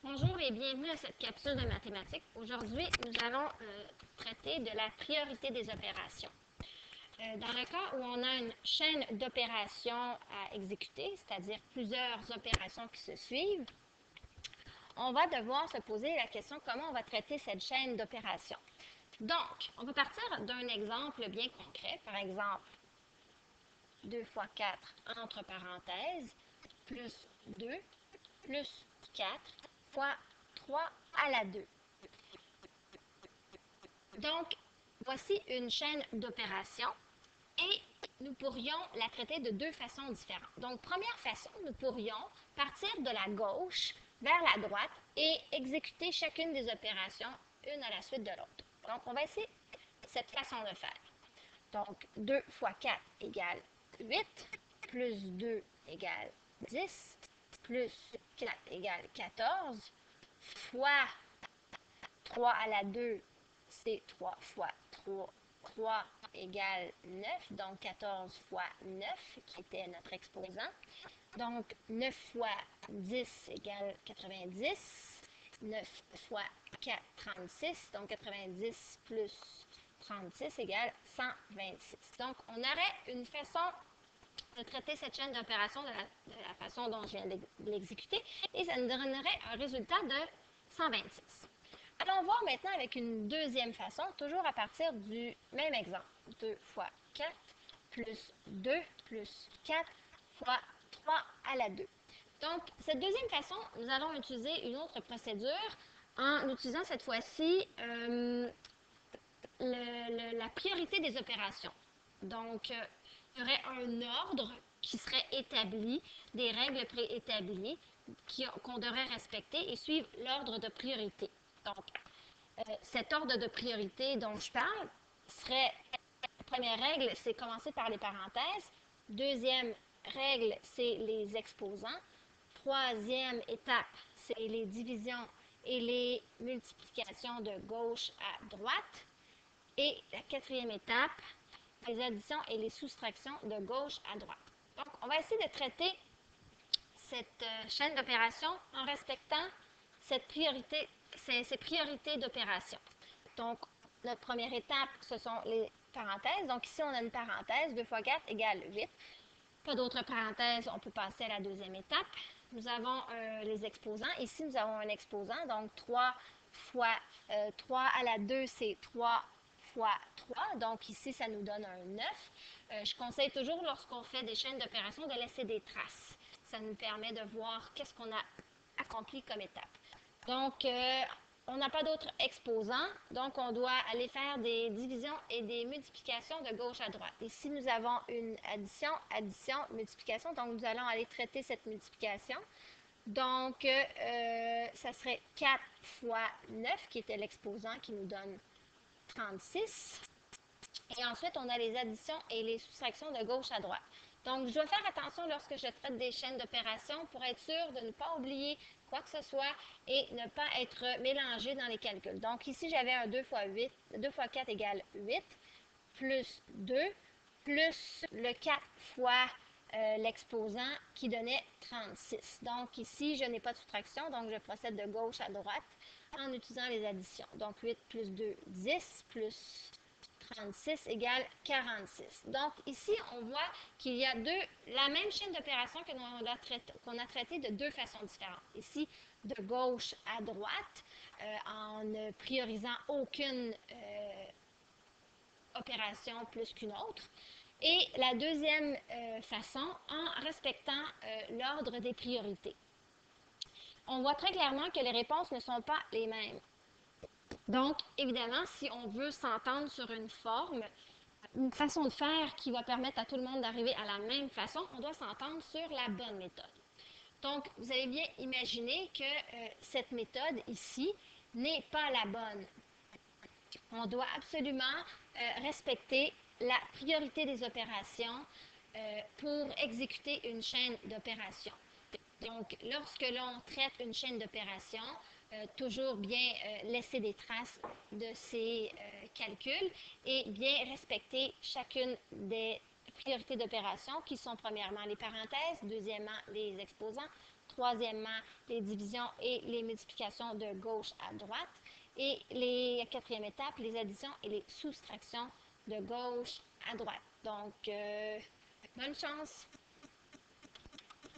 Bonjour et bienvenue à cette capsule de mathématiques. Aujourd'hui, nous allons traiter de la priorité des opérations. Dans le cas où on a une chaîne d'opérations à exécuter, c'est-à-dire plusieurs opérations qui se suivent, on va devoir se poser la question comment on va traiter cette chaîne d'opérations. Donc, on va partir d'un exemple bien concret, par exemple 2 fois 4 entre parenthèses, plus 2, plus 4 fois 3 à la 2. Donc, voici une chaîne d'opérations et nous pourrions la traiter de deux façons différentes. Donc, première façon, nous pourrions partir de la gauche vers la droite et exécuter chacune des opérations une à la suite de l'autre. Donc, on va essayer cette façon de faire. Donc, 2 fois 4 égale 8, plus 2 égale 10, plus 4 égale 14, fois 3 à la 2, c'est 3 fois 3. 3 égale 9, donc 14 fois 9, qui était notre exposant. Donc, 9 fois 10 égale 90. 9 fois 4, 36. Donc, 90 plus 36 égale 126. Donc, on aurait une façon de traiter cette chaîne d'opérations de la façon dont je viens de l'exécuter et ça nous donnerait un résultat de 126. Allons voir maintenant avec une deuxième façon, toujours à partir du même exemple. 2 fois 4 plus 2 plus 4 fois 3 à la 2. Donc, cette deuxième façon, nous allons utiliser une autre procédure en utilisant cette fois-ci la priorité des opérations. Donc, il y aurait un ordre qui serait établi, des règles préétablies qu'on devrait respecter et suivre l'ordre de priorité. Donc, cet ordre de priorité dont je parle serait, première règle, c'est commencer par les parenthèses. Deuxième règle, c'est les exposants. Troisième étape, c'est les divisions et les multiplications de gauche à droite. Et la quatrième étape, les additions et les soustractions de gauche à droite. Donc, on va essayer de traiter cette chaîne d'opérations en respectant ces priorités d'opération. Donc, notre première étape, ce sont les parenthèses. Donc, ici, on a une parenthèse, 2 fois 4 égale 8. Pas d'autres parenthèses, on peut passer à la deuxième étape. Nous avons les exposants. Ici, nous avons un exposant, donc 3 fois 3 à la 2, c'est 3 fois 3. Donc ici, ça nous donne un 9. Je conseille toujours, lorsqu'on fait des chaînes d'opérations, de laisser des traces. Ça nous permet de voir qu'est-ce qu'on a accompli comme étape. Donc, on n'a pas d'autres exposants, donc on doit aller faire des divisions et des multiplications de gauche à droite. Ici, nous avons une addition, addition, multiplication, donc nous allons aller traiter cette multiplication. Donc, ça serait 4 fois 9, qui était l'exposant, qui nous donne 36. Et ensuite, on a les additions et les soustractions de gauche à droite. Donc, je dois faire attention lorsque je traite des chaînes d'opérations pour être sûr de ne pas oublier quoi que ce soit et ne pas être mélangé dans les calculs. Donc, ici, j'avais un 2 fois 8, 2 fois 4 égale 8, plus 2, plus le 4 fois l'exposant qui donnait 36. Donc, ici, je n'ai pas de soustraction, donc je procède de gauche à droite en utilisant les additions. Donc, 8 plus 2, 10, plus 36 égale 46. Donc, ici, on voit qu'il y a la même chaîne d'opérations qu'on a traitée de deux façons différentes. Ici, de gauche à droite, en ne priorisant aucune opération plus qu'une autre. Et la deuxième façon, en respectant l'ordre des priorités. On voit très clairement que les réponses ne sont pas les mêmes. Donc, évidemment, si on veut s'entendre sur une forme, une façon de faire qui va permettre à tout le monde d'arriver à la même façon, on doit s'entendre sur la bonne méthode. Donc, vous avez bien imaginé que cette méthode ici n'est pas la bonne. On doit absolument respecter la priorité des opérations pour exécuter une chaîne d'opérations. Donc, lorsque l'on traite une chaîne d'opérations, toujours bien laisser des traces de ces calculs et bien respecter chacune des priorités d'opération qui sont premièrement les parenthèses, deuxièmement les exposants, troisièmement, les divisions et les multiplications de gauche à droite. Et la quatrième étape, les additions et les soustractions de gauche à droite. Donc, bonne chance!